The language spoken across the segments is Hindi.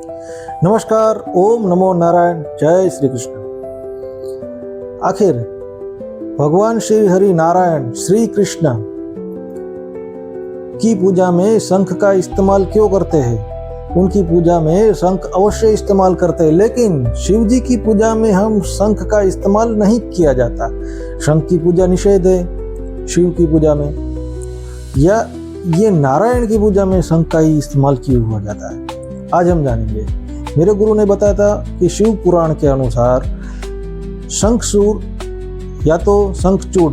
नमस्कार, ओम नमो नारायण, जय श्री कृष्ण। आखिर भगवान श्री हरि नारायण श्री कृष्ण की पूजा में शंख का इस्तेमाल क्यों करते हैं? उनकी पूजा में शंख अवश्य इस्तेमाल करते हैं, लेकिन शिव जी की पूजा में हम शंख का इस्तेमाल नहीं किया जाता। शंख की पूजा निषेध है शिव की पूजा में, या ये नारायण की पूजा में शंख का ही इस्तेमाल क्यों हुआ जाता है, आज हम जानेंगे। मेरे गुरु ने बताया था कि शिव पुराण के अनुसार शंखसूर या तो शंखचूड़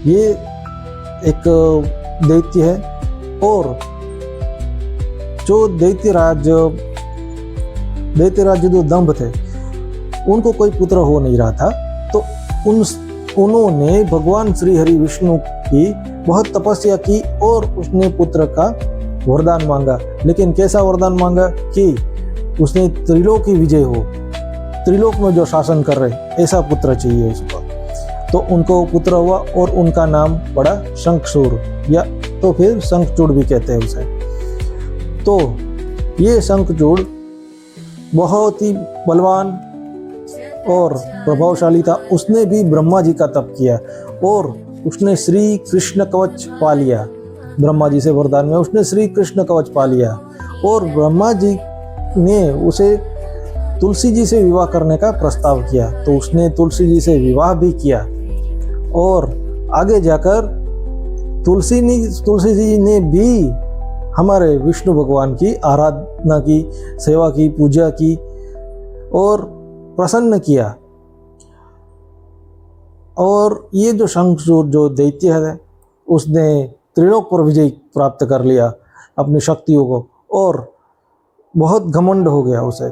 ये एक दैत्य है, और जो दैत्यराज जो दंभ थे उनको कोई पुत्र हो नहीं रहा था, तो उन्होंने भगवान श्री हरि विष्णु की बहुत तपस्या की और उसने पुत्र का वरदान मांगा। लेकिन कैसा वरदान मांगा कि उसने त्रिलोक की विजय हो, त्रिलोक में जो शासन कर रहे ऐसा पुत्र चाहिए उसको। तो उनको पुत्र हुआ और उनका नाम पड़ा शंखसूर, या तो फिर शंखचूड़ भी कहते हैं उसे। तो ये शंखचूड़ बहुत ही बलवान और प्रभावशाली था। उसने भी ब्रह्मा जी का तप किया और उसने श्री कृष्ण कवच पा लिया। ब्रह्मा जी से वरदान में उसने श्री कृष्ण कवच पा लिया, और ब्रह्मा जी ने उसे तुलसी जी से विवाह करने का प्रस्ताव किया, तो उसने तुलसी जी से विवाह भी किया। और आगे जाकर तुलसी जी ने भी हमारे विष्णु भगवान की आराधना की, सेवा की, पूजा की और प्रसन्न किया। और ये जो शंखचूड़ जो दैत्य है उसने त्रिलोक पर विजय प्राप्त कर लिया अपनी शक्तियों को, और बहुत घमंड हो गया उसे।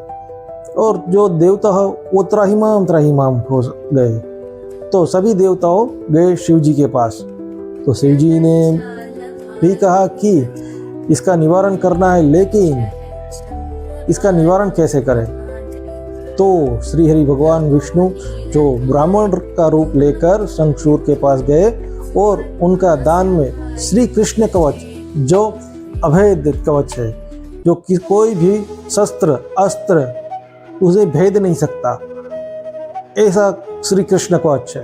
और जो देवता है वो त्राहिमाम हो गए। तो सभी देवताओं गए शिव जी के पास। तो शिव जी ने भी कहा कि इसका निवारण करना है, लेकिन इसका निवारण कैसे करें? तो श्री हरि भगवान विष्णु जो ब्राह्मण का रूप लेकर शंखचूड़ के पास गए और उनका दान में श्री कृष्ण कवच, जो अभेद कवच है, जो कि कोई भी शस्त्र अस्त्र उसे भेद नहीं सकता, ऐसा श्री कृष्ण कवच है,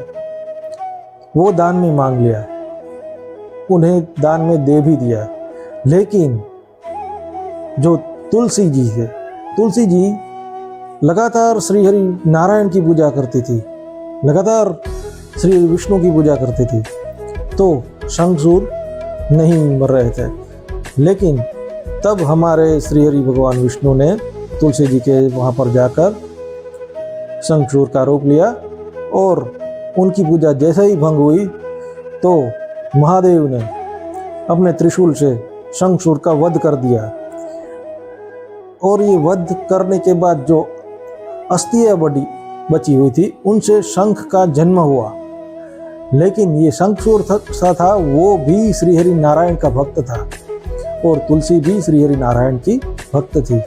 वो दान में मांग लिया। उन्हें दान में दे भी दिया। लेकिन जो तुलसी जी थे, तुलसी जी लगातार श्री हरि नारायण की पूजा करती थी, लगातार श्री विष्णु की पूजा करती थी, तो शंखचूड़ नहीं मर रहे थे। लेकिन तब हमारे श्री हरि भगवान विष्णु ने तुलसी जी के वहाँ पर जाकर शंखचूड़ का रूप लिया, और उनकी पूजा जैसे ही भंग हुई तो महादेव ने अपने त्रिशूल से शंखचूड़ का वध कर दिया। और ये वध करने के बाद जो अस्थियां बची हुई थी उनसे शंख का जन्म हुआ। लेकिन ये शंखचूड़ था वो भी श्री हरि नारायण का भक्त था, और तुलसी भी श्री हरि नारायण की भक्त थी।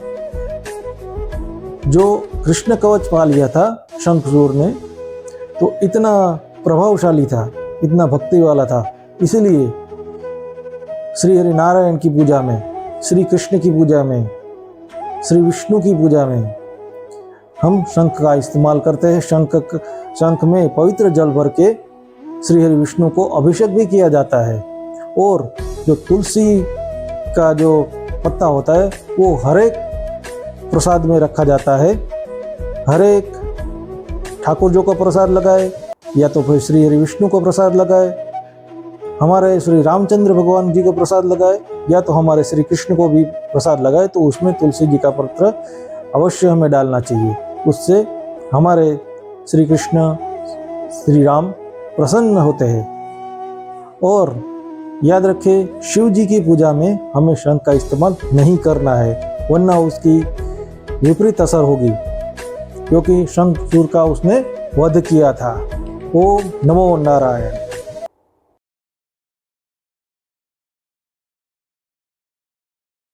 जो कृष्ण कवच पा लिया था शंखचूड़ ने, तो इतना प्रभावशाली था, इतना भक्ति वाला था, इसलिए श्री हरि नारायण की पूजा में, श्री कृष्ण की पूजा में, श्री विष्णु की पूजा में हम शंख का इस्तेमाल करते हैं। शंख में पवित्र जल भर के श्री हरि विष्णु को अभिषेक भी किया जाता है। और जो तुलसी का जो पत्ता होता है वो हर एक प्रसाद में रखा जाता है। हर एक ठाकुर जो को प्रसाद लगाए, या तो फिर श्री हरि विष्णु को प्रसाद लगाए, हमारे श्री रामचंद्र भगवान जी को प्रसाद लगाए, या तो हमारे श्री कृष्ण को भी प्रसाद लगाए, तो उसमें तुलसी जी का पत्र अवश्य हमें डालना चाहिए। उससे हमारे श्री कृष्ण श्री राम प्रसन्न होते हैं। और याद रखें, शिव जी की पूजा में हमें शंख का इस्तेमाल नहीं करना है, वरना उसकी विपरीत असर होगी, क्योंकि शंखचूड़ का उसने वध किया था। ओम नमो नारायण।